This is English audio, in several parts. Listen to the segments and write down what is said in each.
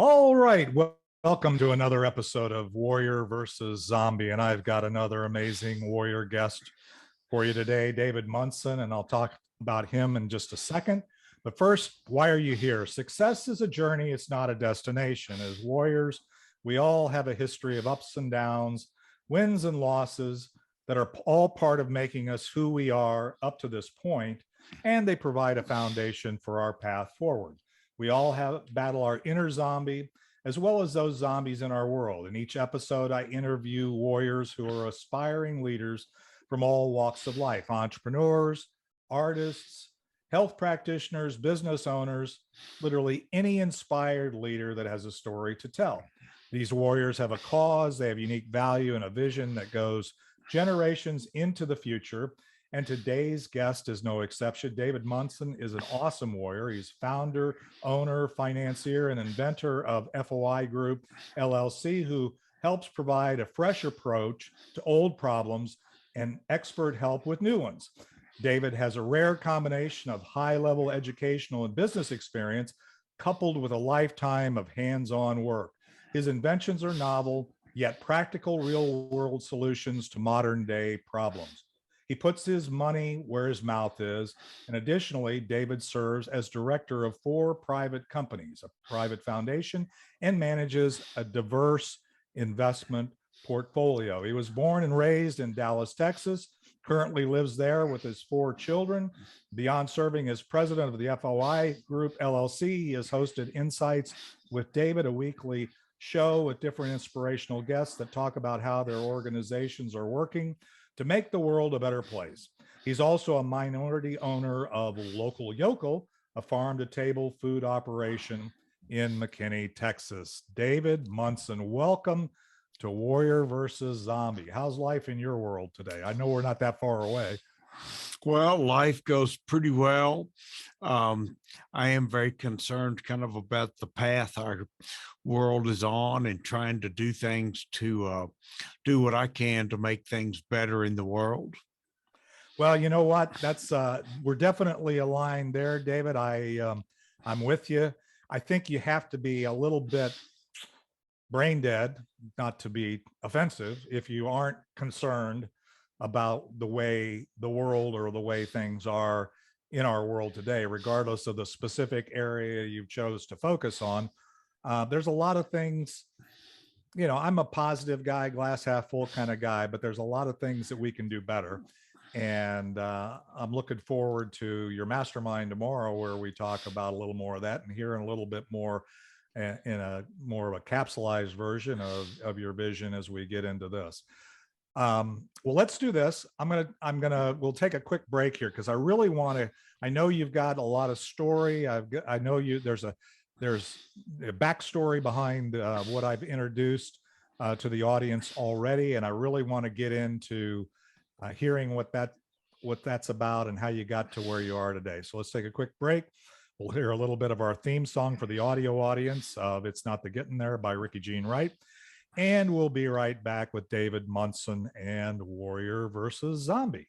All right. Well, welcome to another episode of Warrior versus Zombie. And I've got another amazing warrior guest for you today, David Munson, and I'll talk about him in just a second. But first, why are you here? Success is a journey, it's not a destination. As warriors, we all have a history of ups and downs, wins and losses that are all part of making us who we are up to this point, and they provide a foundation for our path forward. We all have battle our inner zombie as well as those zombies in our world. In each episode, I interview warriors who are aspiring leaders from all walks of life: entrepreneurs, artists, health practitioners, business owners, literally any inspired leader that has a story to tell. These warriors have a cause, they have unique value and a vision that goes generations into the future. And today's guest is no exception. David Munson is an awesome warrior. He's founder, owner, financier, and inventor of FOI Group LLC, who helps provide a fresh approach to old problems and expert help with new ones. David has a rare combination of high-level educational and business experience coupled with a lifetime of hands-on work. His inventions are novel, yet practical real-world solutions to modern-day problems. He puts his money where his mouth is. And additionally, David serves as director of 4 private companies, a private foundation, and manages a diverse investment portfolio. He was born and raised in Dallas, Texas, currently lives there with his 4 children. Beyond serving as president of the FOI Group LLC, he has hosted Insights with David, a weekly show with different inspirational guests that talk about how their organizations are working to make the world a better place. He's also a minority owner of Local Yocal, a farm-to-table food operation in McKinney, Texas. David Munson, welcome to Warrior versus Zombie. How's life in your world today? I know we're not that far away. Well, life goes pretty well. I am very concerned kind of about the path our world is on and trying to do things to do what I can to make things better in the world. Well, you know what? That's we're definitely aligned there, David. I'm with you. I think you have to be a little bit brain dead, not to be offensive, if you aren't concerned about the way the world or the way things are in our world today, regardless of the specific area you chose to focus on. There's a lot of things, I'm a positive guy, glass half full kind of guy, but there's a lot of things that we can do better. And I'm looking forward to your mastermind tomorrow, where we talk about a little more of that and hearing a little bit more in a more of a capsulized version of your vision as we get into this. Well, let's do this. We'll take a quick break here because I really want to. I know you've got a lot of story. I know there's a backstory behind what I've introduced to the audience already, and I really want to get into hearing what that's about and how you got to where you are today. So let's take a quick break. We'll hear a little bit of our theme song for the audio audience of "It's Not the Getting There" by Ricky Jean Wright. And we'll be right back with David Munson and Warrior versus Zombie.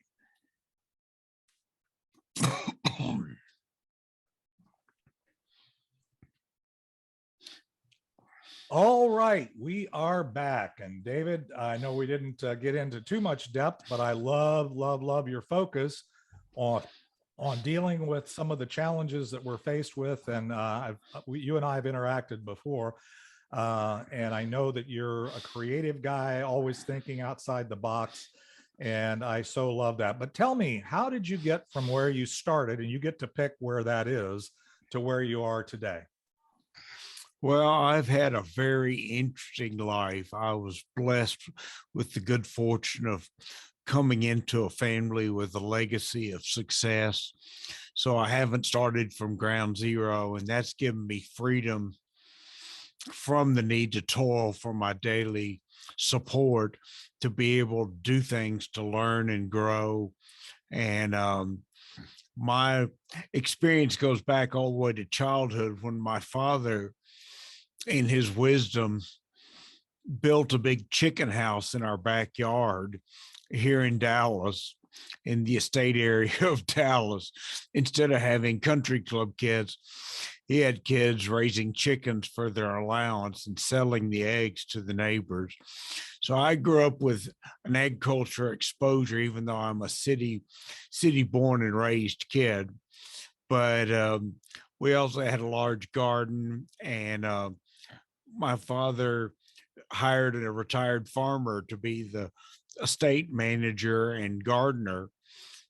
All right, we are back. And David, I know we didn't get into too much depth, but I love your focus on dealing with some of the challenges that we're faced with. And you and I have interacted before. And I know that you're a creative guy, always thinking outside the box. And I so love that. But tell me, how did you get from where you started, and you get to pick where that is, to where you are today? Well, I've had a very interesting life. I was blessed with the good fortune of coming into a family with a legacy of success. So I haven't started from ground zero, and that's given me freedom from the need to toil for my daily support to be able to do things to learn and grow. And my experience goes back all the way to childhood, when my father, in his wisdom, built a big chicken house in our backyard here in Dallas. in the estate area of Dallas. Instead of having country club kids, he had kids raising chickens for their allowance and selling the eggs to the neighbors. So I grew up with an egg culture exposure, even though I'm a city born and raised kid. But we also had a large garden, and my father hired a retired farmer to be the estate manager and gardener.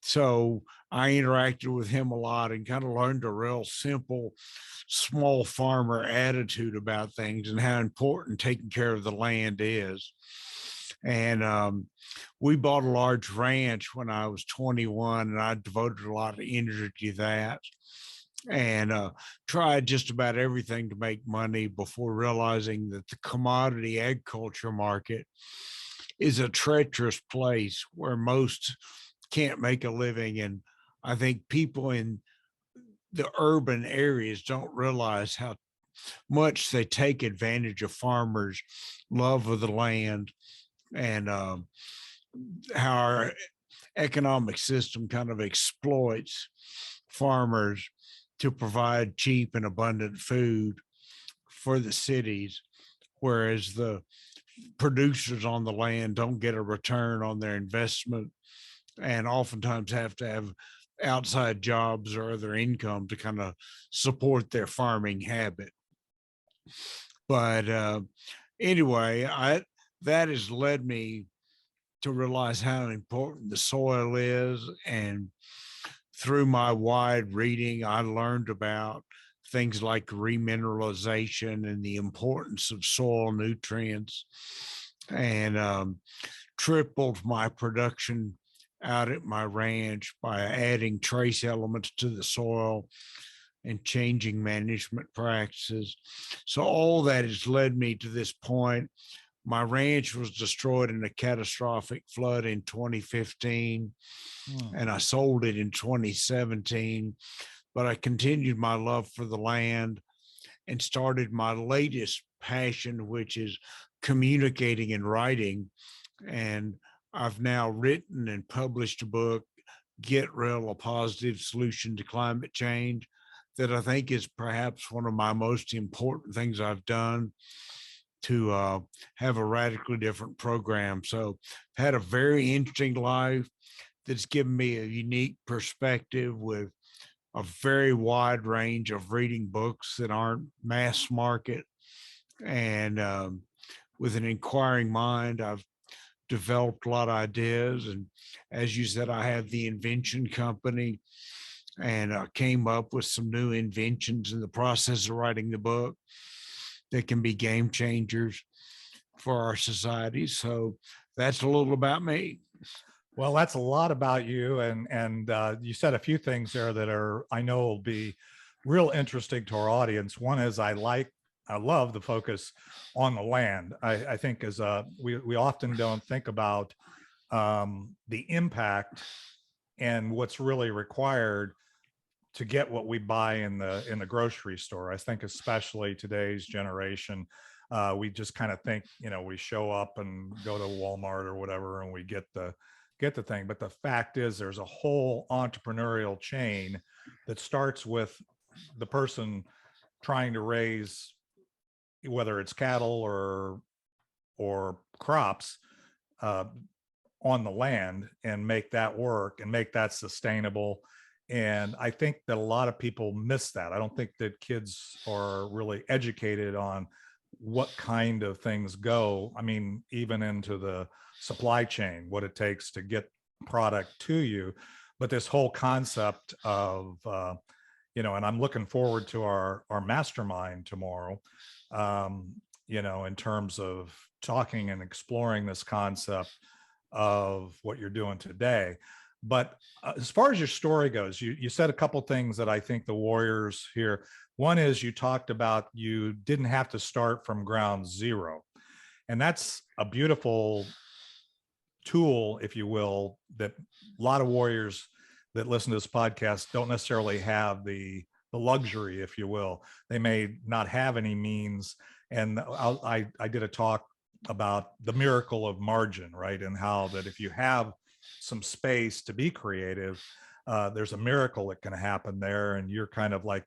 So I interacted with him a lot and kind of learned a real simple, small farmer attitude about things and how important taking care of the land is. And we bought a large ranch when I was 21, and I devoted a lot of energy to that, and tried just about everything to make money before realizing that the commodity agriculture market is a treacherous place where most can't make a living. And I think people in the urban areas don't realize how much they take advantage of farmers' love of the land, and how our economic system kind of exploits farmers to provide cheap and abundant food for the cities, whereas the producers on the land don't get a return on their investment and oftentimes have to have outside jobs or other income to kind of support their farming habit. But anyway, that has led me to realize how important the soil is. And through my wide reading, I learned about things like remineralization and the importance of soil nutrients, and tripled my production out at my ranch by adding trace elements to the soil and changing management practices. So all that has led me to this point. My ranch was destroyed in a catastrophic flood in 2015, and I sold it in 2017. But I continued my love for the land and started my latest passion, which is communicating and writing. And I've now written and published a book, Get Real, a Positive Solution to Climate Change, that I think is perhaps one of my most important things I've done to have a radically different program. So I've had a very interesting life that's given me a unique perspective with a very wide range of reading books that aren't mass market. And with an inquiring mind, I've developed a lot of ideas. And as you said, I have the invention company, and came up with some new inventions in the process of writing the book that can be game changers for our society. So that's a little about me. Well, that's a lot about you, and you said a few things there that are, I know, will be real interesting to our audience. One is I love the focus on the land. I think as we often don't think about the impact and what's really required to get what we buy in the grocery store. I think especially today's generation, we just kind of think, we show up and go to Walmart or whatever, and we get the thing. But the fact is, there's a whole entrepreneurial chain that starts with the person trying to raise, whether it's cattle or crops, on the land, and make that work and make that sustainable. And I think that a lot of people miss that. I don't think that kids are really educated on what kind of things go. I mean, even into the supply chain, what it takes to get product to you. But this whole concept of, and I'm looking forward to our mastermind tomorrow, in terms of talking and exploring this concept of what you're doing today. But as far as your story goes, you said a couple things that I think the warriors here. One is you talked about you didn't have to start from ground zero. And that's a beautiful tool, if you will, that a lot of warriors that listen to this podcast don't necessarily have the luxury, if you will. They may not have any means. And I did a talk about the miracle of margin, right? And how that if you have some space to be creative, there's a miracle that can happen there. And you're kind of like,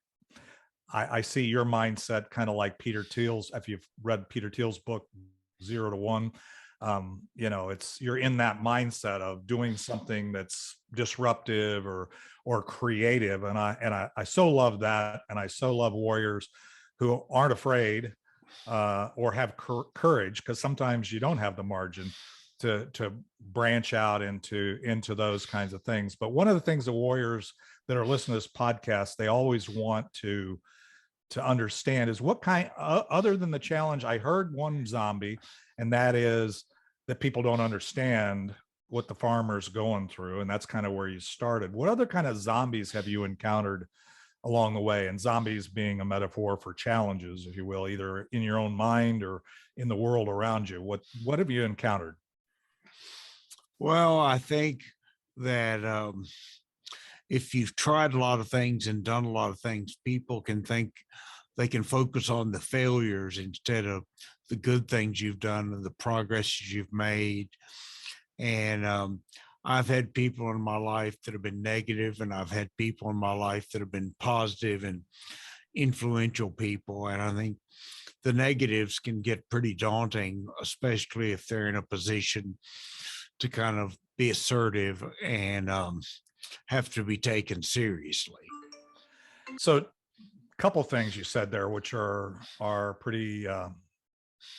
I see your mindset kind of like Peter Thiel's. If you've read Peter Thiel's book, 0 to 1, it's, you're in that mindset of doing something that's disruptive or creative. And I so love that. And I so love warriors who aren't afraid or have courage, because sometimes you don't have the margin to branch out into those kinds of things. But one of the things the warriors that are listening to this podcast, they always want to understand is what kind, other than the challenge. I heard one zombie, and that is that people don't understand what the farmer's going through. And that's kind of where you started. What other kind of zombies have you encountered along the way? And zombies being a metaphor for challenges, if you will, either in your own mind or in the world around you. What have you encountered? Well, I think that if you've tried a lot of things and done a lot of things, people can think they can focus on the failures instead of the good things you've done and the progress you've made. And I've had people in my life that have been negative, and I've had people in my life that have been positive and influential people. And I think the negatives can get pretty daunting, especially if they're in a position to kind of be assertive and have to be taken seriously. So a couple things you said there, which are pretty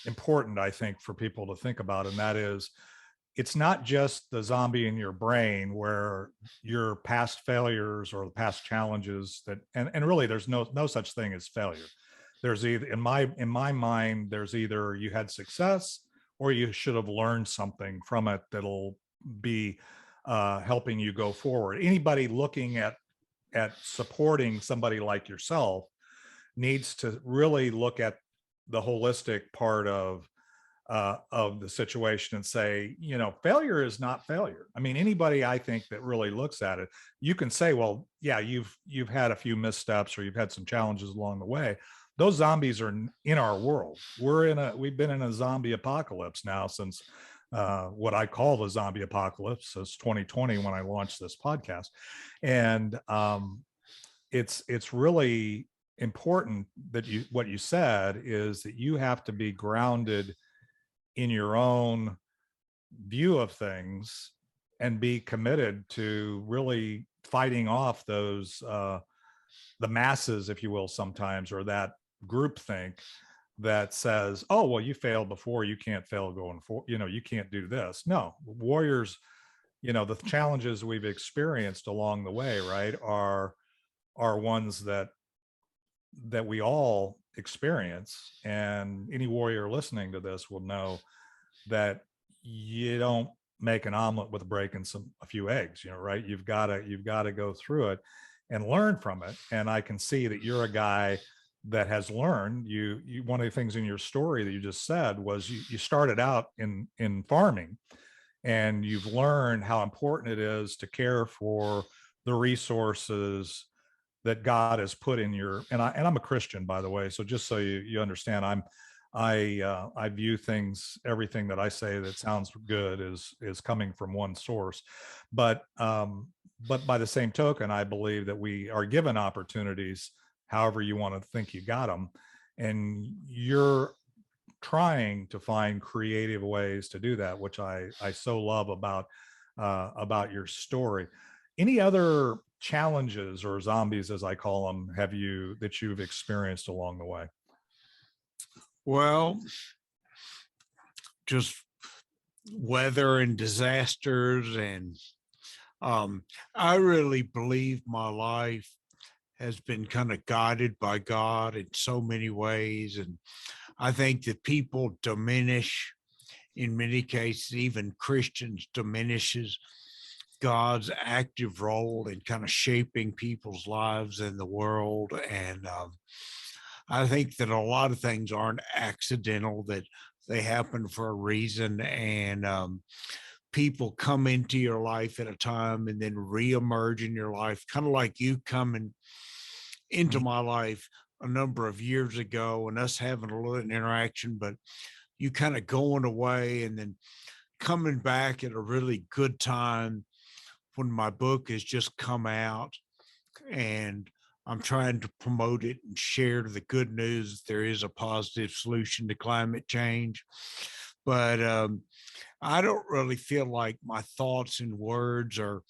important, I think, for people to think about. And that is, it's not just the zombie in your brain where your past failures or the past challenges that, and really there's no such thing as failure. There's either, in my mind, there's either you had success or you should have learned something from it that'll be helping you go forward. Anybody looking at supporting somebody like yourself needs to really look at the holistic part of the situation and say, failure is not failure. I mean, anybody, I think, that really looks at it, you can say, well, yeah, you've had a few missteps or you've had some challenges along the way. Those zombies are in our world. We've been in a zombie apocalypse now since what I call the zombie apocalypse, since 2020 when I launched this podcast. And it's really important that what you said is that you have to be grounded in your own view of things and be committed to really fighting off those the masses, if you will, sometimes, or that groupthink that says, oh, well, you failed before, you can't fail going forward, you can't do this. No, warriors, the challenges we've experienced along the way, right, are ones that we all experience. And any warrior listening to this will know that you don't make an omelet with breaking a few eggs, right? You've got to go through it and learn from it. And I can see that you're a guy that has learned. You one of the things in your story that you just said was you started out in farming, and you've learned how important it is to care for the resources that God has put in your, and I'm a Christian, by the way. So just so you understand, I view things, everything that I say that sounds good is coming from one source. But by the same token, I believe that we are given opportunities, however you want to think you got them. And you're trying to find creative ways to do that, which I so love about your story. Any other challenges, or zombies as I call them, that you've experienced along the way? Well, just weather and disasters. And I really believe my life has been kind of guided by God in so many ways. And I think that people diminish, in many cases, even Christians diminishes God's active role in kind of shaping people's lives in the world. And I think that a lot of things aren't accidental, that they happen for a reason. And people come into your life at a time and then reemerge in your life, kind of like you coming into my life a number of years ago and us having a little interaction, but you kind of going away and then coming back at a really good time when my book has just come out and I'm trying to promote it and share the good news that there is a positive solution to climate change. But I don't really feel like my thoughts and words are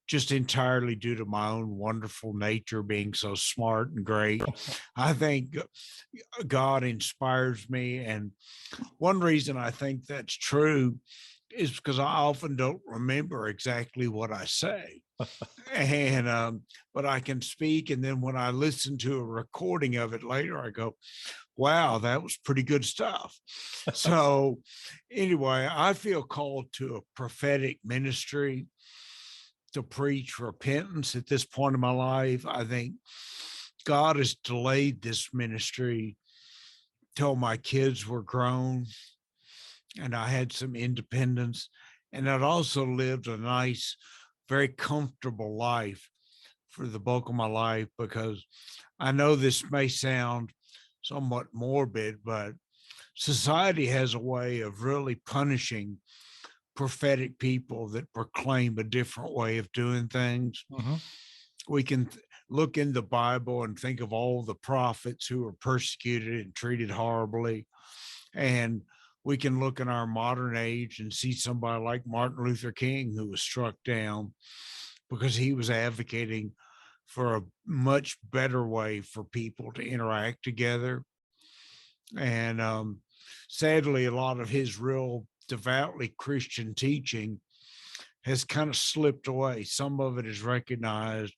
just entirely due to my own wonderful nature being so smart and great. I think God inspires me. And one reason I think that's true is because I often don't remember exactly what I say. And but I can speak, and then when I listen to a recording of it later, I go, wow, that was pretty good stuff. So anyway, I feel called to a prophetic ministry to preach repentance at this point in my life. I think God has delayed this ministry till my kids were grown and I had some independence. And I'd also lived a nice, very comfortable life for the bulk of my life, because I know this may sound somewhat morbid, but society has a way of really punishing prophetic people that proclaim a different way of doing things. Mhm. We can look in the Bible and think of all the prophets who were persecuted and treated horribly. And we can look in our modern age and see somebody like Martin Luther King, who was struck down because he was advocating for a much better way for people to interact together. And sadly, a lot of his real devoutly Christian teaching has kind of slipped away. Some of it is recognized,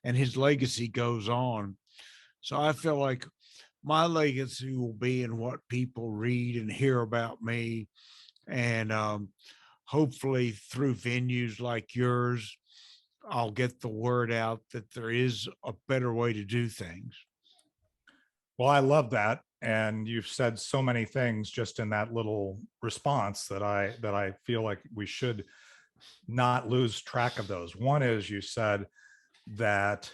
and his legacy goes on. So I feel like my legacy will be in what people read and hear about me. And hopefully through venues like yours, I'll get the word out that there is a better way to do things. Well, I love that. And you've said so many things just in that little response that I feel like we should not lose track of those. One is you said that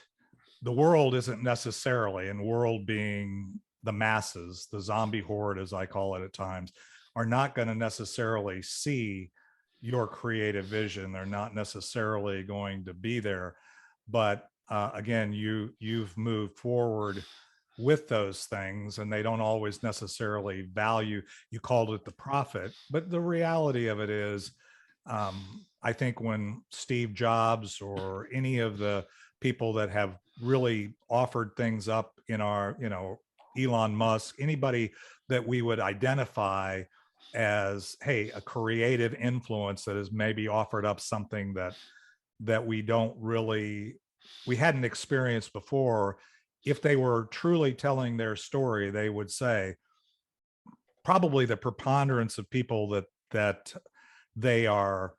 the world isn't necessarily, and world being the masses, the zombie horde, as I call it at times, are not going to necessarily see your creative vision. They're not necessarily going to be there. But again, you've moved forward with those things, and they don't always necessarily value. You called it the profit, but the reality of it is, I think when Steve Jobs or any of the people that have really offered things up in our, Elon Musk, anybody that we would identify as, hey, a creative influence that has maybe offered up something that we hadn't experienced before. If they were truly telling their story, they would say probably the preponderance of people that they are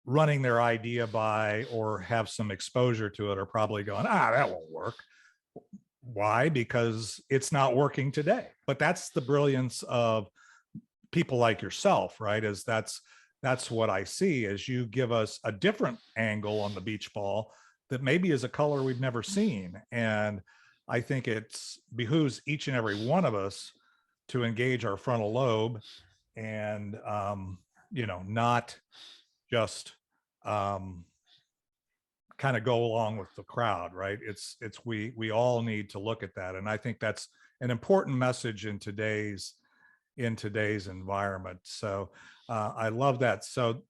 running their idea by or have some exposure to it are probably going, that won't work. Why? Because it's not working today. But that's the brilliance of people like yourself, right? Is that's what I see, is you give us a different angle on the beach ball that maybe is a color we've never seen. And I think it's behooves each and every one of us to engage our frontal lobe and not just kind of go along with the crowd, right? We all need to look at that. And I think that's an important message in today's environment. So I love that. So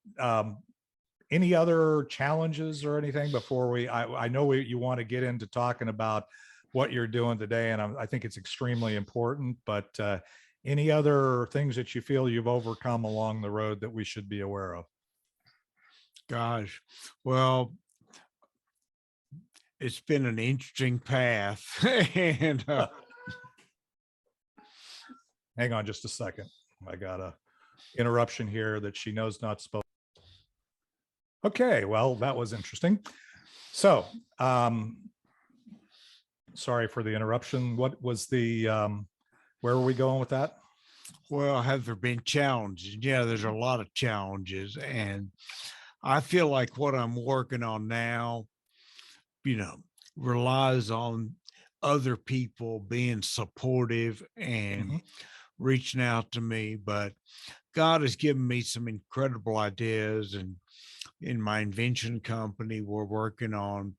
any other challenges or anything before I know you want to get into talking about what you're doing today, and I think it's extremely important, but any other things that you feel you've overcome along the road that we should be aware of? Gosh, well, it's been an interesting path. And Hang on just a second. I got a interruption here that she knows not supposed. Okay, well, that was interesting. So, sorry for the interruption. What was the, where were we going with that? well, have there been challenges? Yeah, there's a lot of challenges. And I feel like what I'm working on now, relies on other people being supportive and Mhm. reaching out to me. But God has given me some incredible ideas, and in my invention company, we're working on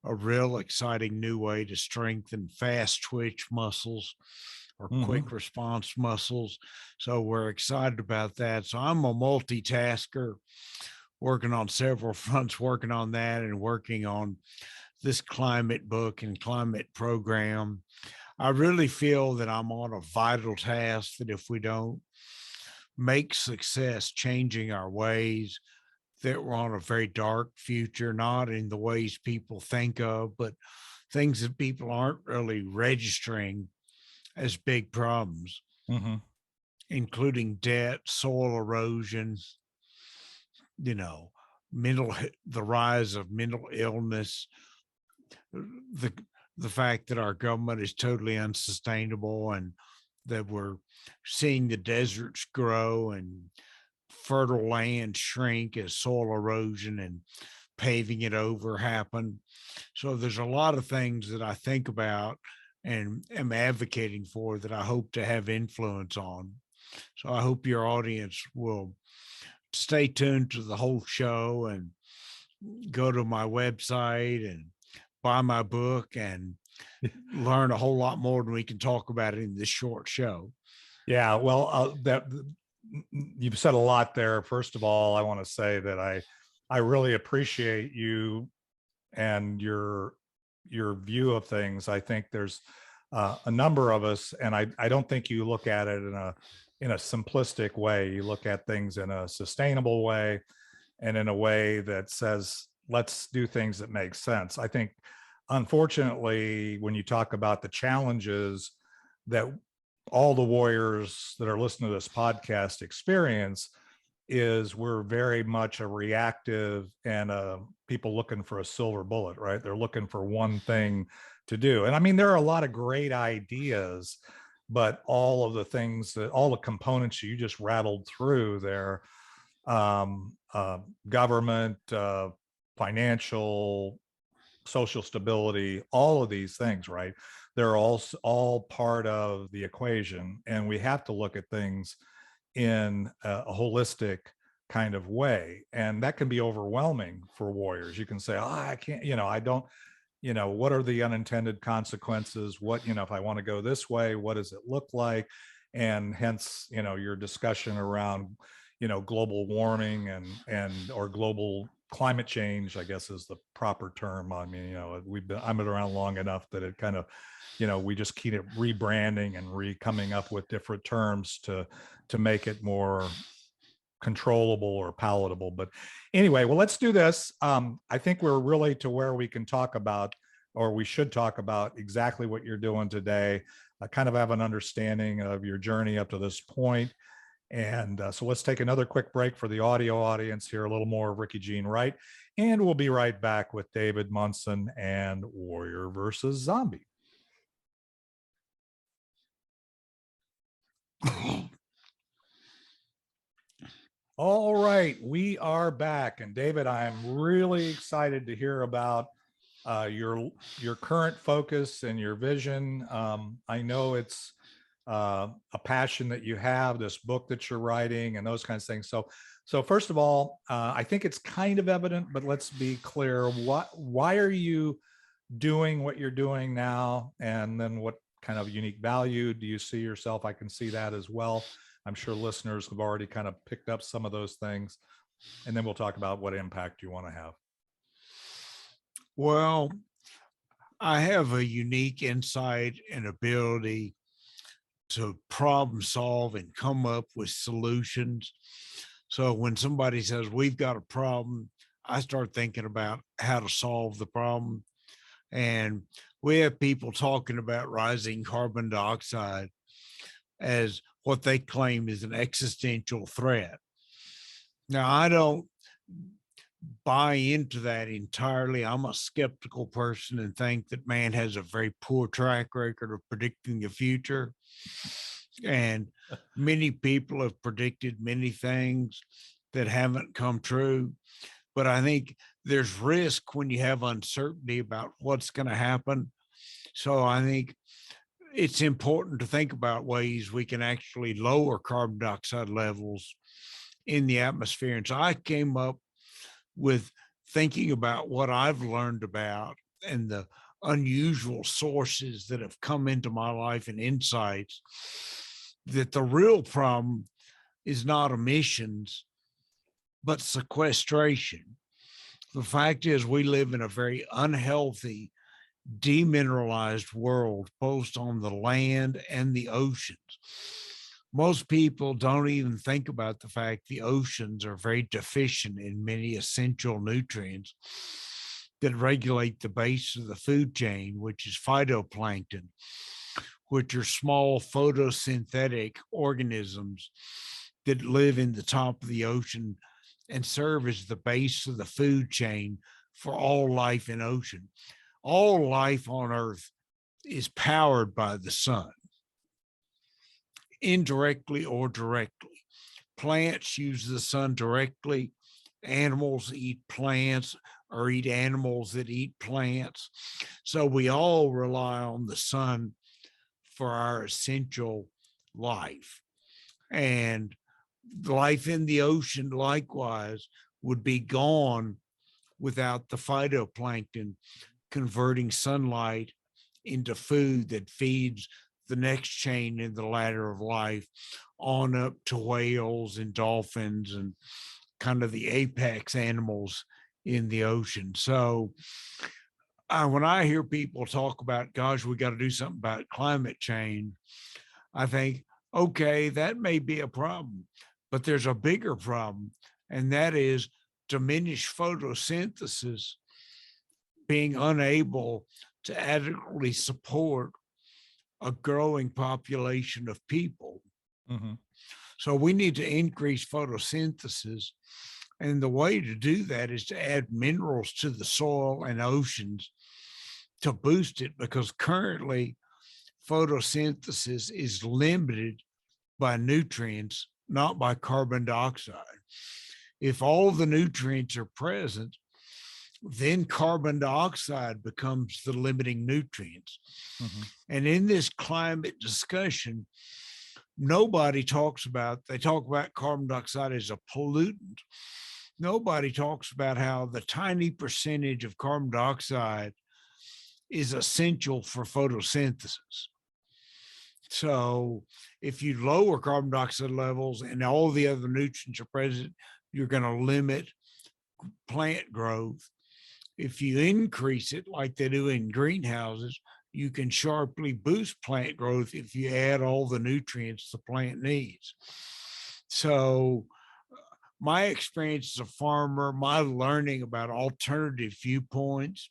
a real exciting new way to strengthen fast twitch muscles or Mhm. quick response muscles. So we're excited about that. So I'm a multitasker, working on several fronts, working on that and working on this climate book and climate program. I really feel that I'm on a vital task that if we don't make success changing our ways, that we're on a very dark future, not in the ways people think of, but things that people aren't really registering as big problems, Mhm. including debt, soil erosion, you know, the rise of mental illness, the the fact that our government is totally unsustainable and that we're seeing the deserts grow and fertile land shrink as soil erosion and paving it over happen. So there's a lot of things that I think about and am advocating for that I hope to have influence on. So I hope your audience will stay tuned to the whole show and go to my website and buy my book and learn a whole lot more than we can talk about in this short show. Yeah, well, you've said a lot there. First of all, I want to say that I really appreciate you and your view of things. I think there's a number of us, and I don't think you look at it in a simplistic way. You look at things in a sustainable way and in a way that says, let's do things that make sense. I think, unfortunately, when you talk about the challenges that all the warriors that are listening to this podcast experience, is we're very much a reactive and people looking for a silver bullet, right? They're looking for one thing to do. And I mean, there are a lot of great ideas, but all of the things that all the components you just rattled through there, government, financial, social stability, all of these things, right? They're all part of the equation. And we have to look at things in a holistic kind of way. And that can be overwhelming for warriors. You can say, oh, I can't, I don't, what are the unintended consequences? What, if I want to go this way, what does it look like? And hence, your discussion around, global warming or global climate change, I guess is the proper term. I mean, I've been around long enough that it kind of, we just keep it rebranding and coming up with different terms to make it more controllable or palatable. But anyway, well, let's do this. I think we're really to where we can talk about, or we should talk about exactly what you're doing today. I kind of have an understanding of your journey up to this point. And so let's take another quick break for the audio audience here, a little more of Ricky Jean Wright. And we'll be right back with David Munson and Warrior versus Zombie. All right, we are back. And David, I'm really excited to hear about your current focus and your vision. I know it's a passion that you have, this book that you're writing, and those kinds of things. So first of all, I think it's kind of evident, but let's be clear. Why are you doing what you're doing now? And then what kind of unique value do you see yourself? I can see that as well. I'm sure listeners have already kind of picked up some of those things. And then we'll talk about what impact you want to have. Well, I have a unique insight and ability to problem solve and come up with solutions. So when somebody says, we've got a problem, I start thinking about how to solve the problem. And we have people talking about rising carbon dioxide as what they claim is an existential threat. Now, I don't buy into that entirely. I'm a skeptical person and think that man has a very poor track record of predicting the future. And many people have predicted many things that haven't come true. But I think there's risk when you have uncertainty about what's going to happen. So I think it's important to think about ways we can actually lower carbon dioxide levels in the atmosphere. And so I came up with thinking about what I've learned about and the unusual sources that have come into my life and insights, that the real problem is not emissions, but sequestration. The fact is, we live in a very unhealthy, demineralized world, both on the land and the oceans. Most people don't even think about the fact the oceans are very deficient in many essential nutrients that regulate the base of the food chain, which is phytoplankton, which are small photosynthetic organisms that live in the top of the ocean and serve as the base of the food chain for all life in ocean. All life on Earth is powered by the sun, indirectly or directly. Plants use the sun directly. Animals eat plants or eat animals that eat plants. So we all rely on the sun for our essential life. And life in the ocean, likewise, would be gone without the phytoplankton converting sunlight into food that feeds the next chain in the ladder of life on up to whales and dolphins and kind of the apex animals in the ocean. So when I hear people talk about, gosh, we got to do something about climate change, I think, okay, that may be a problem, but there's a bigger problem, and that is diminished photosynthesis being unable to adequately support a growing population of people. Mm-hmm. So we need to increase photosynthesis. And the way to do that is to add minerals to the soil and oceans to boost it, because currently photosynthesis is limited by nutrients, not by carbon dioxide. If all the nutrients are present, then carbon dioxide becomes the limiting nutrients. Mm-hmm. And in this climate discussion, nobody talks about, they talk about carbon dioxide as a pollutant. Nobody talks about how the tiny percentage of carbon dioxide is essential for photosynthesis. So if you lower carbon dioxide levels and all the other nutrients are present, you're going to limit plant growth. If you increase it like they do in greenhouses, you can sharply boost plant growth if you add all the nutrients the plant needs. So my experience as a farmer, my learning about alternative viewpoints,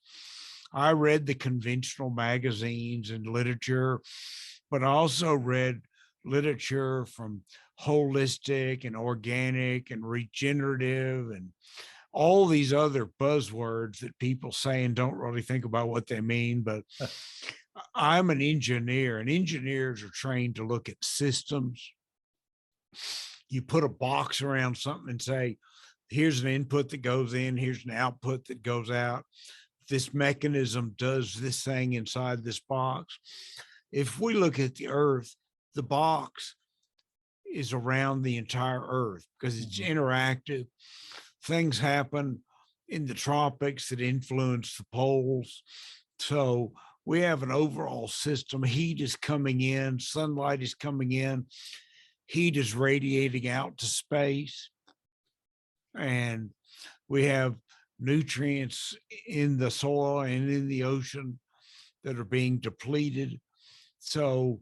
I read the conventional magazines and literature, but I also read literature from holistic and organic and regenerative and all these other buzzwords that people say and don't really think about what they mean. But I'm an engineer, and engineers are trained to look at systems. You put a box around something and say, here's an input that goes in, here's an output that goes out. This mechanism does this thing inside this box. If we look at the earth, the box is around the entire earth because it's interactive. Things happen in the tropics that influence the poles. So we have an overall system. Heat is coming in, sunlight is coming in, heat is radiating out to space, and we have nutrients in the soil and in the ocean that are being depleted. So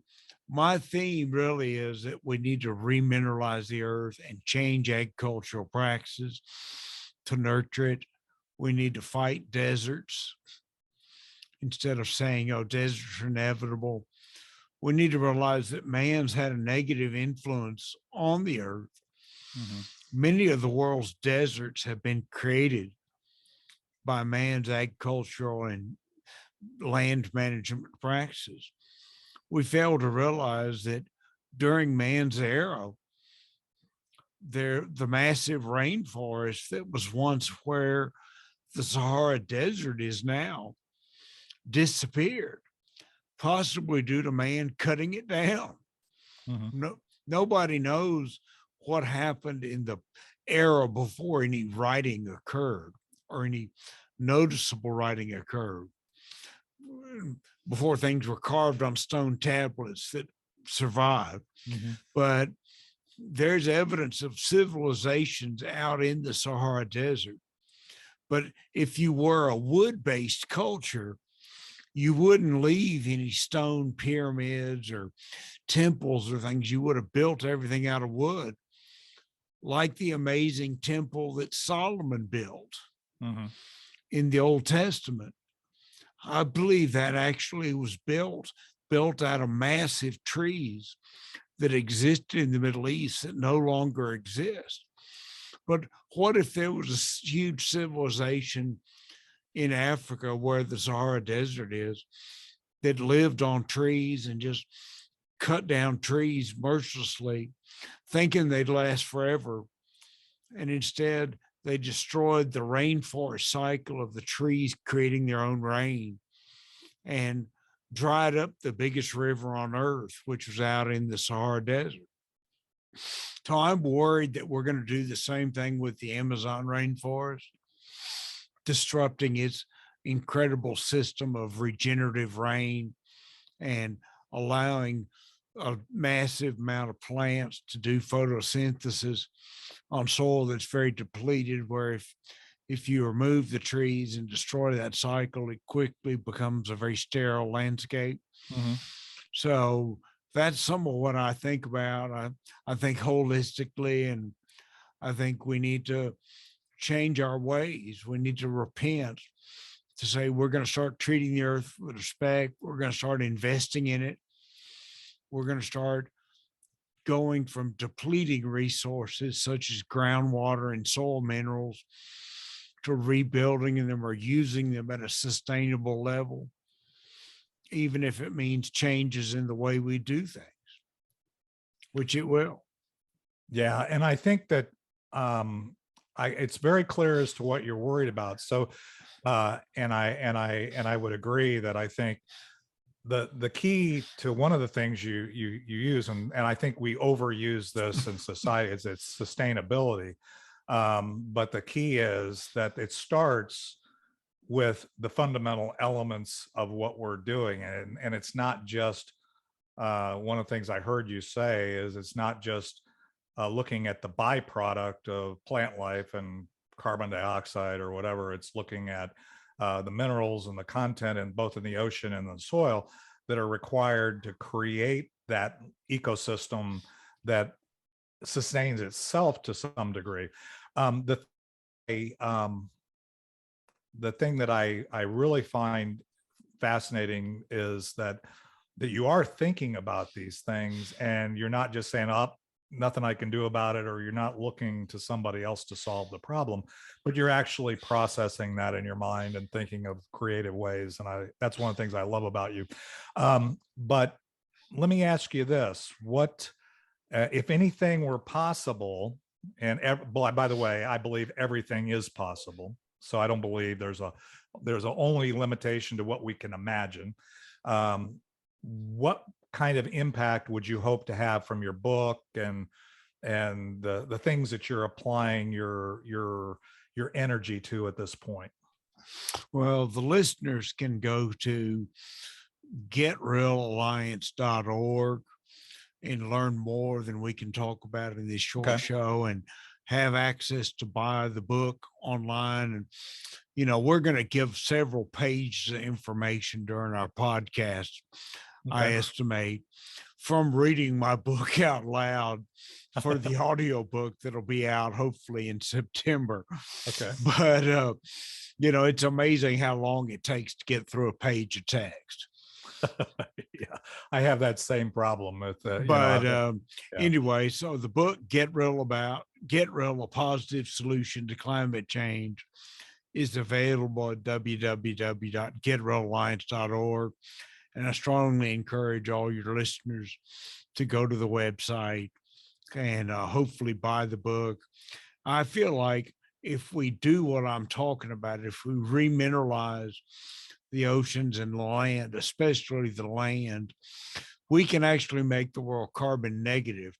my theme really is that we need to remineralize the earth and change agricultural practices to nurture it. We need to fight deserts instead of saying, oh, deserts are inevitable. We need to realize that man's had a negative influence on the earth. Mm-hmm. Many of the world's deserts have been created by man's agricultural and land management practices. We fail to realize that during man's era, the massive rainforest that was once where the Sahara Desert is now disappeared, possibly due to man cutting it down. Mm-hmm. Nobody knows what happened in the era before any writing occurred or any noticeable writing occurred, before things were carved on stone tablets that survived. Mhm. But there's evidence of civilizations out in the Sahara Desert. But if you were a wood-based culture, you wouldn't leave any stone pyramids or temples or things. You would have built everything out of wood, like the amazing temple that Solomon built Mhm. in the Old Testament. I believe that actually was built out of massive trees that existed in the Middle East that no longer exist. But what if there was a huge civilization in Africa where the Sahara Desert is that lived on trees and just cut down trees mercilessly, thinking they'd last forever? And instead, they destroyed the rainforest cycle of the trees creating their own rain and dried up the biggest river on earth, which was out in the Sahara Desert. So I'm worried that we're going to do the same thing with the Amazon rainforest, disrupting its incredible system of regenerative rain and allowing a massive amount of plants to do photosynthesis on soil that's very depleted, where if you remove the trees and destroy that cycle, it quickly becomes a very sterile landscape. Mhm. So that's some of what I think about. I think holistically, and I think we need to change our ways. We need to repent, to say we're going to start treating the earth with respect. We're going to start investing in it. We're going to start going from depleting resources such as groundwater and soil minerals to rebuilding them or using them at a sustainable level, even if it means changes in the way we do things, which it will. Yeah, and I think that it's very clear as to what you're worried about. So, and I would agree that I think the key to one of the things you use, and I think we overuse this in society, is its sustainability. But the key is that it starts with the fundamental elements of what we're doing, and it's not just one of the things I heard you say is it's not just looking at the byproduct of plant life and carbon dioxide or whatever. It's looking at the minerals and the content in both in the ocean and the soil that are required to create that ecosystem that sustains itself to some degree. Um, the thing that I really find fascinating is that you are thinking about these things and you're not just saying, oh, nothing I can do about it, or you're not looking to somebody else to solve the problem, but you're actually processing that in your mind and thinking of creative ways. And that's one of the things I love about you. But let me ask you this: what, if anything were possible, and by the way, I believe everything is possible. So I don't believe there's a only limitation to what we can imagine. What kind of impact would you hope to have from your book and the things that you're applying your energy to at this point? Well, the listeners can go to getrealalliance.org and learn more than we can talk about in this short Okay. show, and have access to buy the book online. And, you know, we're going to give several pages of information during our podcast, I Okay. estimate, from reading my book out loud for the audio book that'll be out hopefully in September. Okay. But, you know, it's amazing how long it takes to get through a page of text. Yeah, I have that same problem with But yeah. anyway, so the book Get Real, a positive solution to climate change, is available at www.getrealalliance.org. And I strongly encourage all your listeners to go to the website and hopefully buy the book. I feel like if we do what I'm talking about, if we remineralize the oceans and land, especially the land, we can actually make the world carbon negative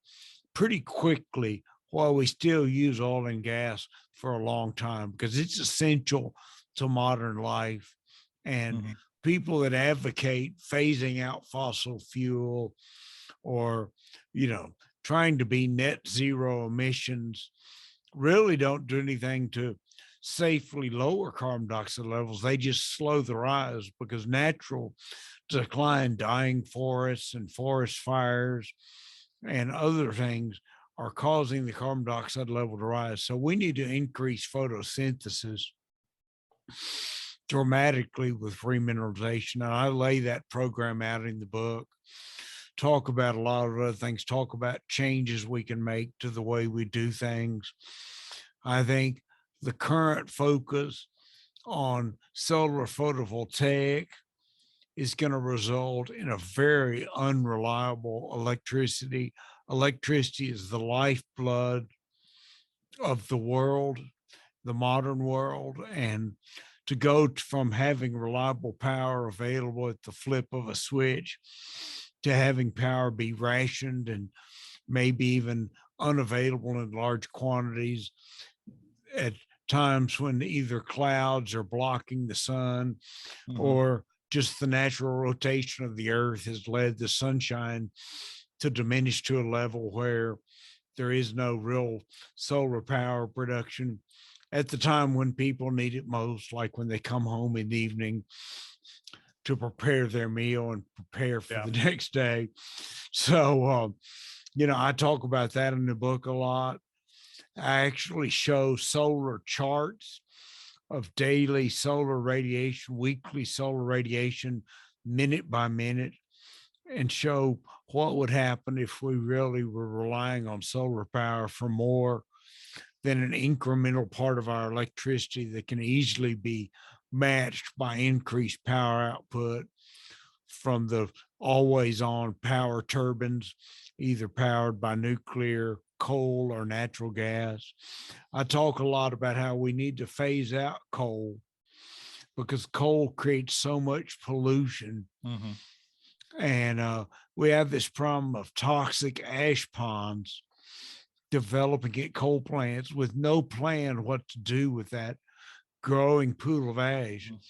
pretty quickly while we still use oil and gas for a long time, because it's essential to modern life. And Mhm. people that advocate phasing out fossil fuel, or, you know, trying to be net zero emissions, really don't do anything to safely lower carbon dioxide levels. They just slow the rise, because natural decline, dying forests and forest fires and other things are causing the carbon dioxide level to rise. So we need to increase photosynthesis dramatically with remineralization. And I lay that program out in the book, talk about a lot of other things, talk about changes we can make to the way we do things. I think the current focus on solar photovoltaic is going to result in a very unreliable electricity. Electricity is the lifeblood of the world, the modern world. And to go from having reliable power available at the flip of a switch to having power be rationed and maybe even unavailable in large quantities at times when either clouds are blocking the sun, Mhm. or just the natural rotation of the earth has led the sunshine to diminish to a level where there is no real solar power production at the time when people need it most, like when they come home in the evening to prepare their meal and prepare for Yeah. the next day. So, I talk about that in the book a lot. I actually show solar charts of daily solar radiation, weekly solar radiation, minute by minute, and show what would happen if we really were relying on solar power for more than an incremental part of our electricity that can easily be matched by increased power output from the always on power turbines, either powered by nuclear, coal, or natural gas. I talk a lot about how we need to phase out coal because coal creates so much pollution. Mhm. And we have this problem of toxic ash ponds developing at coal plants with no plan what to do with that growing pool of ash. Mhm.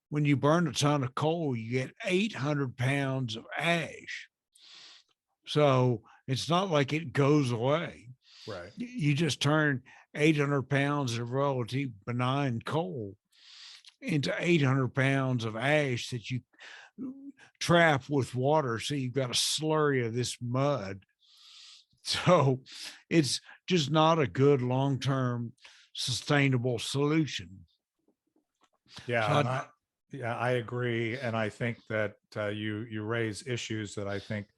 When you burn a ton of coal, you get 800 pounds of ash. So it's not like it goes away. Right. You just turn 800 pounds of relatively benign coal into 800 pounds of ash that you trap with water. So you've got a slurry of this mud. So it's just not a good long term sustainable solution. So Yeah, I agree, and I think that you raise issues that I think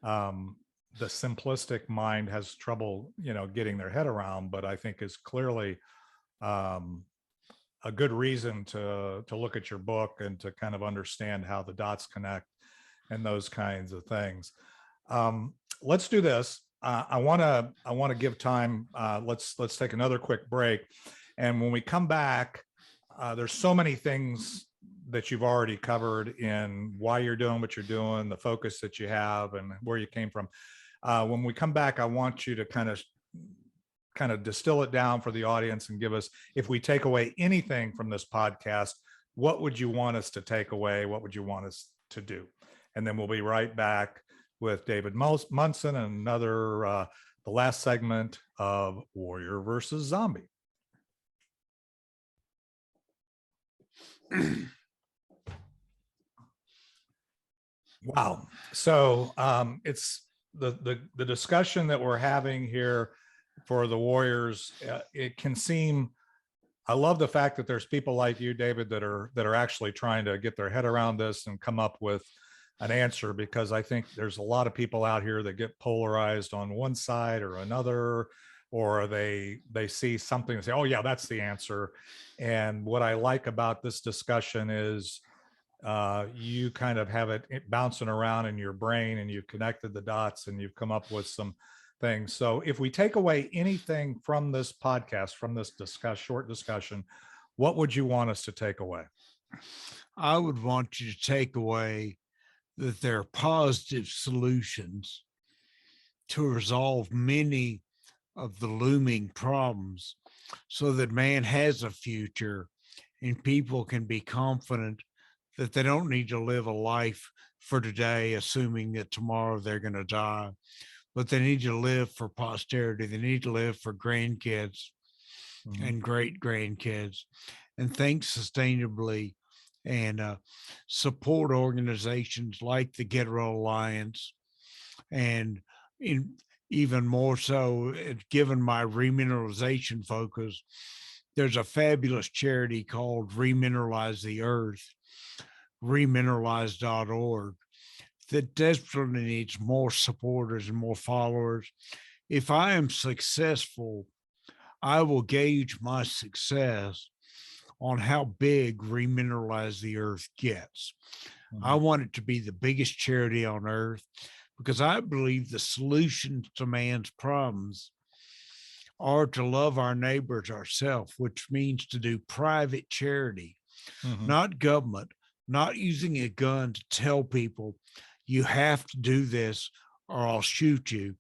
um, the simplistic mind has trouble, getting their head around. But I think is clearly um, a good reason to look at your book and to kind of understand how the dots connect and those kinds of things. Let's do this. I want to give time. Let's take another quick break, and when we come back, there's so many things that you've already covered in why you're doing what you're doing, the focus that you have, and where you came from. When we come back, I want you to kind of distill it down for the audience and give us, if we take away anything from this podcast, what would you want us to take away? What would you want us to do? And then we'll be right back with David Munson and the last segment of Warrior versus Zombie. Wow. So it's the discussion that we're having here for the Warriors. It can seem. I love the fact that there's people like you, David, that are actually trying to get their head around this and come up with an answer, because I think there's a lot of people out here that get polarized on one side or another, or they see something and say, "Oh yeah, that's the answer." And what I like about this discussion is you kind of have it bouncing around in your brain, and you've connected the dots and you've come up with some things. So if we take away anything from this podcast, from this short discussion, what would you want us to take away? I would want you to take away that there are positive solutions to resolve many of the looming problems so that man has a future and people can be confident that they don't need to live a life for today, assuming that tomorrow they're going to die, but they need to live for posterity. They need to live for grandkids Mhm. and great grandkids and think sustainably and support organizations like the Get Roll Alliance. And in, even more so, given my remineralization focus, there's a fabulous charity called Remineralize the Earth, remineralize.org, that desperately needs more supporters and more followers. If I am successful, I will gauge my success on how big Remineralize the Earth gets. I Mhm. want it to be the biggest charity on earth because I believe the solutions to man's problems are to love our neighbors ourselves, which means to do private charity, Mhm. not government, not using a gun to tell people you have to do this or I'll shoot you,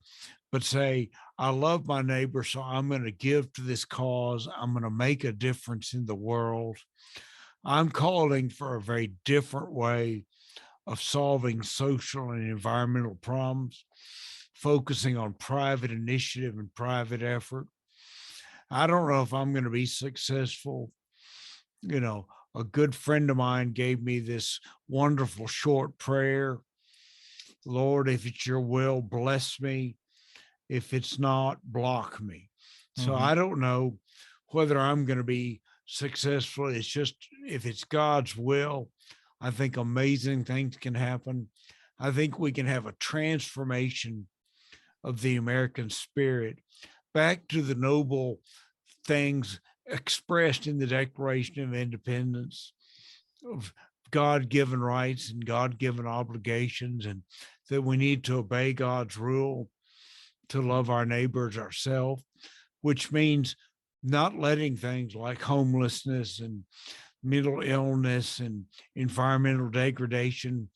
but say, I love my neighbor, so I'm going to give to this cause. I'm going to make a difference in the world. I'm calling for a very different way of solving social and environmental problems, focusing on private initiative and private effort. I don't know if I'm going to be successful. You know, a good friend of mine gave me this wonderful short prayer: Lord, if it's your will, bless me. If it's not, block me. So Mhm. I don't know whether I'm going to be successful. It's just if it's God's will, I think amazing things can happen. I think we can have a transformation of the American spirit back to the noble things expressed in the Declaration of Independence of God given rights and God given obligations, and that we need to obey God's rule, to love our neighbors ourselves, which means not letting things like homelessness and mental illness and environmental degradation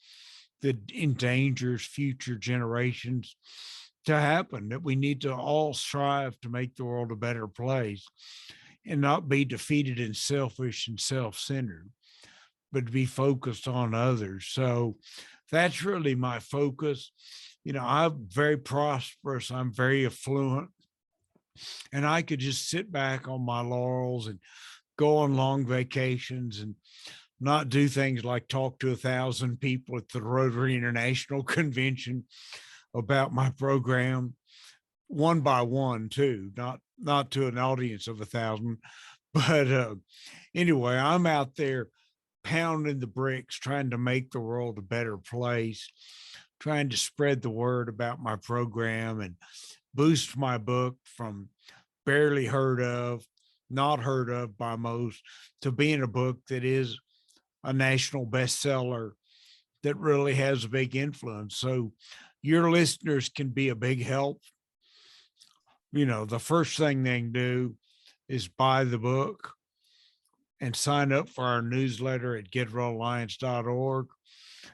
that endangers future generations to happen, that we need to all strive to make the world a better place and not be defeated and selfish and self-centered, but to be focused on others. So that's really my focus. You know, I'm very prosperous, I'm very affluent, and I could just sit back on my laurels and go on long vacations and not do things like talk to 1,000 people at the Rotary International Convention about my program, one by one too, not to an audience of 1,000. But anyway, I'm out there pounding the bricks, trying to make the world a better place, trying to spread the word about my program and boost my book from barely heard of, not heard of by most, to being a book that is a national bestseller that really has a big influence. So your listeners can be a big help. You know, the first thing they can do is buy the book and sign up for our newsletter at getrollalliance.org.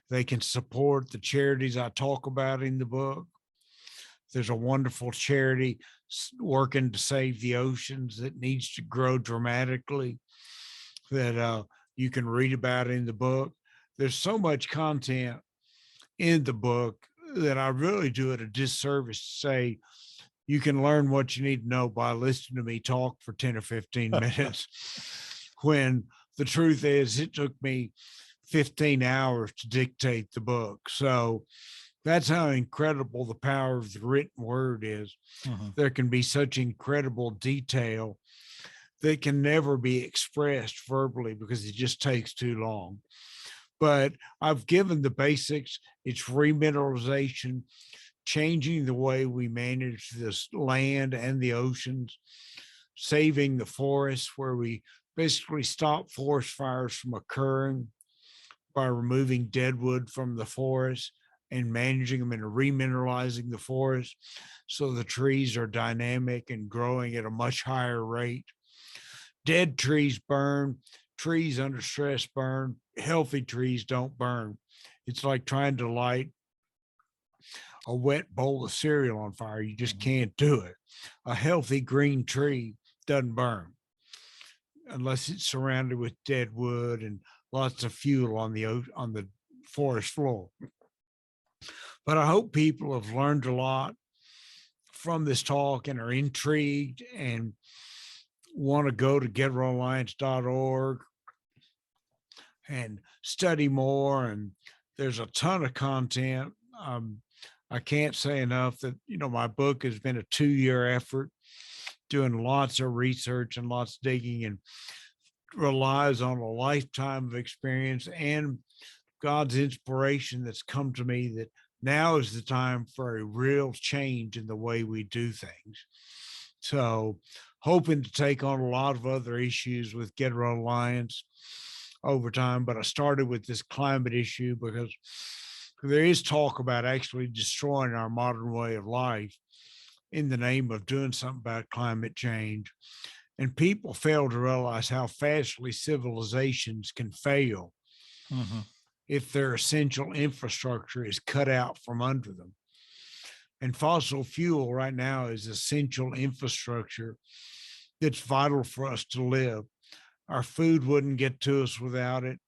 They can support the charities I talk about in the book. There's a wonderful charity working to save the oceans that needs to grow dramatically that you can read about in the book. There's so much content in the book that I really do it a disservice to say you can learn what you need to know by listening to me talk for 10 or 15 minutes. When the truth is, it took me 15 hours to dictate the book. So that's how incredible the power of the written word is. Mhm. There can be such incredible detail that can never be expressed verbally because it just takes too long. But I've given the basics. It's remineralization, changing the way we manage this land and the oceans, saving the forests where we basically stop forest fires from occurring by removing dead wood from the forest and managing them and remineralizing the forest so the trees are dynamic and growing at a much higher rate. Dead trees burn, trees under stress burn, healthy trees don't burn. It's like trying to light a wet bowl of cereal on fire. You just can't do it. A healthy green tree doesn't burn unless it's surrounded with dead wood and lots of fuel on the forest floor. But I hope people have learned a lot from this talk and are intrigued and want to go to getralliance.org and study more. And there's a ton of content. I can't say enough that, my book has been a 2-year effort, doing lots of research and lots of digging, and relies on a lifetime of experience and God's inspiration that's come to me that now is the time for a real change in the way we do things. So hoping to take on a lot of other issues with Get Real Alliance over time, but I started with this climate issue because there is talk about actually destroying our modern way of life in the name of doing something about climate change. And people fail to realize how fastly civilizations can fail if their essential infrastructure is cut out from under them. And fossil fuel right now is essential infrastructure that's vital for us to live. Our food wouldn't get to us without it.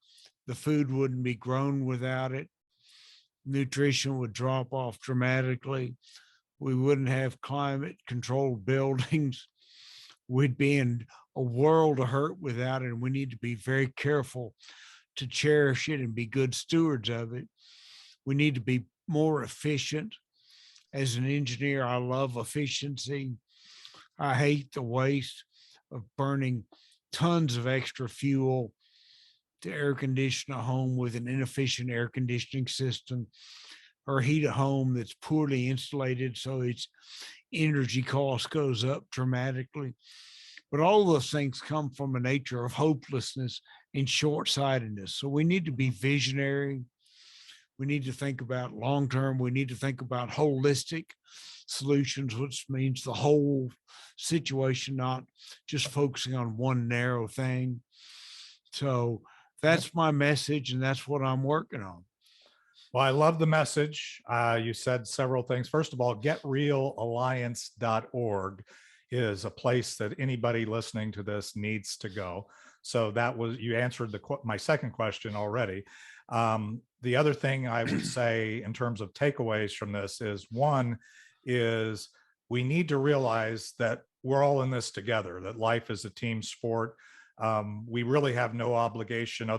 The food wouldn't be grown without it. Nutrition would drop off dramatically. We wouldn't have climate controlled buildings. We'd be in a world of hurt without it. And we need to be very careful to cherish it and be good stewards of it. We need to be more efficient. As an engineer, I love efficiency. I hate the waste of burning tons of extra fuel to air condition a home with an inefficient air conditioning system, or heat a home that's poorly insulated so its energy cost goes up dramatically. But all those things come from a nature of hopelessness and short-sightedness. So we need to be visionary. We need to think about long-term. We need to think about holistic solutions, which means the whole situation, not just focusing on one narrow thing. So that's my message, and that's what I'm working on. Well, I love the message. You said several things. First of all, getrealalliance.org is a place that anybody listening to this needs to go. So you answered my second question already. The other thing I would say in terms of takeaways from this is, one is we need to realize that we're all in this together, that life is a team sport. We really have no obligation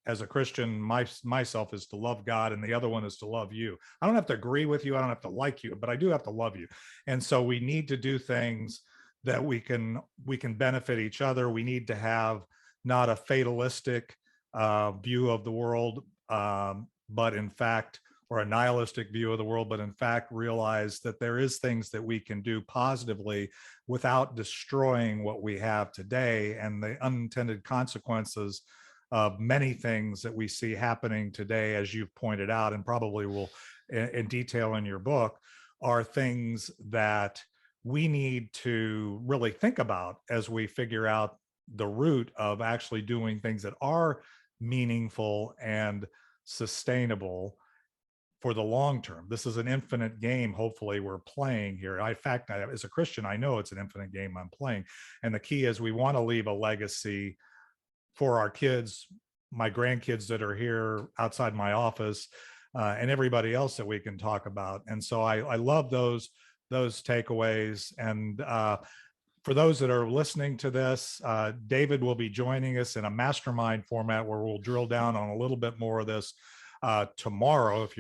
as a Christian, myself is to love God, and the other one is to love you. I don't have to agree with you. I don't have to like you, but I do have to love you. And so we need to do things that we can benefit each other. We need to have not a fatalistic view of the world, but in fact, or a nihilistic view of the world, but in fact realize that there is things that we can do positively without destroying what we have today, and the unintended consequences of many things that we see happening today, as you've pointed out, and probably will in detail in your book, are things that we need to really think about as we figure out the root of actually doing things that are meaningful and sustainable for the long term. This is an infinite game, hopefully, we're playing here. In fact, as a Christian, I know it's an infinite game I'm playing. And the key is we want to leave a legacy for our kids, my grandkids that are here outside my office, and everybody else that we can talk about. And so I love those takeaways. And for those that are listening to this, David will be joining us in a mastermind format where we'll drill down on a little bit more of this tomorrow, if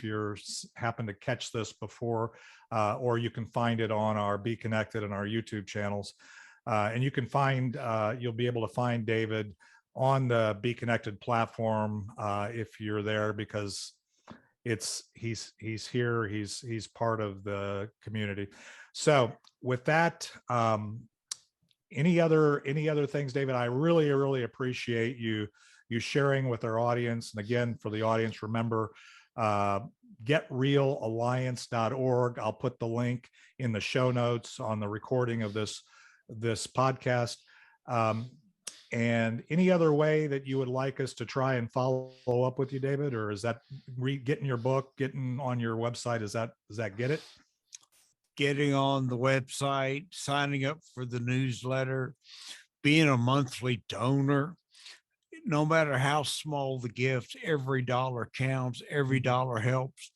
you're happen to catch this before, or you can find it on our Be Connected and our YouTube channels. And you can you'll be able to find David on the Be Connected platform if you're there, because he's here, he's part of the community. So with that, any other things, David? I really appreciate you sharing with our audience. And again, for the audience, remember, getrealalliance.org. I'll put the link in the show notes on the recording of this podcast. And any other way that you would like us to try and follow up with you, David, or is that getting your book, getting on your website? Does that get it? Getting on the website, signing up for the newsletter, being a monthly donor. No matter how small the gift, every dollar counts, every dollar helps.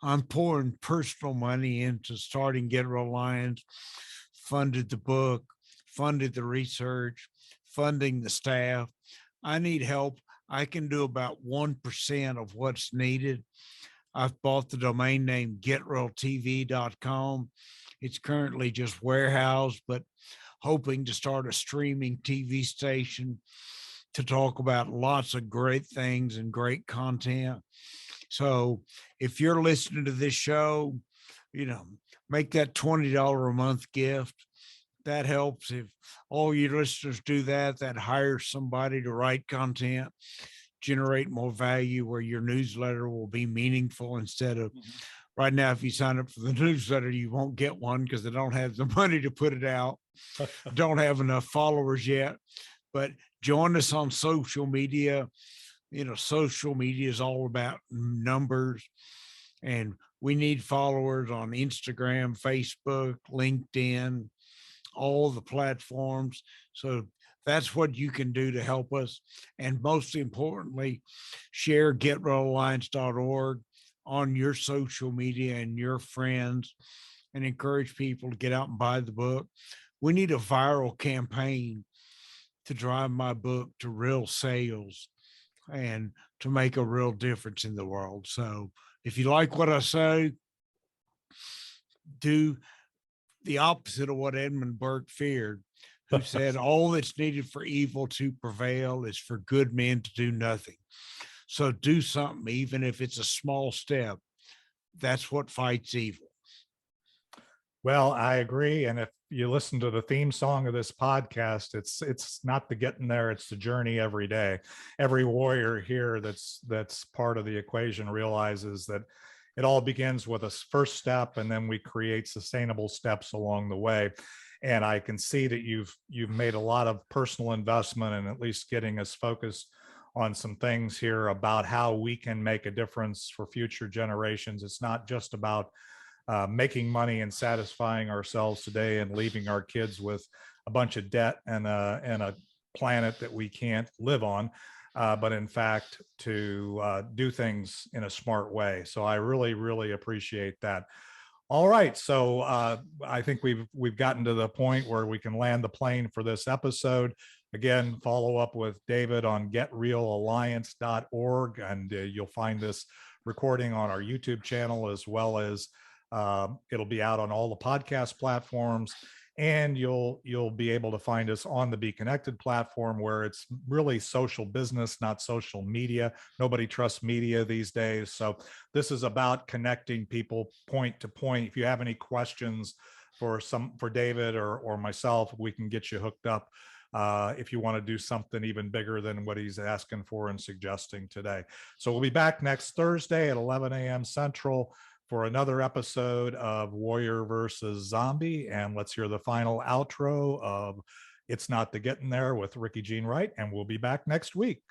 I'm pouring personal money into starting Get Real Alliance, funded the book, funded the research, funding the staff. I need help. I can do about 1% of what's needed. I've bought the domain name getrealtv.com. It's currently just warehoused, but hoping to start a streaming TV station to talk about lots of great things and great content. So if you're listening to this show, make that $20 a month gift. That helps. If all your listeners do that, that hires somebody to write content, generate more value where your newsletter will be meaningful instead of right now. If you sign up for the newsletter, you won't get one because they don't have the money to put it out, don't have enough followers yet. But join us on social media. Social media is all about numbers, and we need followers on Instagram, Facebook, LinkedIn, all the platforms. So that's what you can do to help us. And most importantly, share getrealalliance.org on your social media and your friends, and encourage people to get out and buy the book. We need a viral campaign to drive my book to real sales and to make a real difference in the world. So if you like what I say, do the opposite of what Edmund Burke feared, who said all that's needed for evil to prevail is for good men to do nothing. So do something, even if it's a small step. That's what fights evil. Well, I agree. And if you listen to the theme song of this podcast, it's not the getting there, it's the journey every day. Every warrior here that's part of the equation realizes that it all begins with a first step, and then we create sustainable steps along the way. And I can see that you've made a lot of personal investment in at least getting us focused on some things here about how we can make a difference for future generations. It's not just about making money and satisfying ourselves today and leaving our kids with a bunch of debt and a planet that we can't live on, but in fact to do things in a smart way. So I really, really appreciate that. All right, so I think we've gotten to the point where we can land the plane for this episode. Again, follow up with David on getrealalliance.org, and you'll find this recording on our YouTube channel, as well as it'll be out on all the podcast platforms, and you'll be able to find us on the Be Connected platform, where it's really social business, not social media. Nobody trusts media these days. So this is about connecting people point to point. If you have any questions for David or myself, we can get you hooked up if you want to do something even bigger than what he's asking for and suggesting today. So we'll be back next Thursday at 11 a.m. Central for another episode of Warrior versus Zombie. And let's hear the final outro of It's Not the Getting There with Ricky Jean Wright. And we'll be back next week.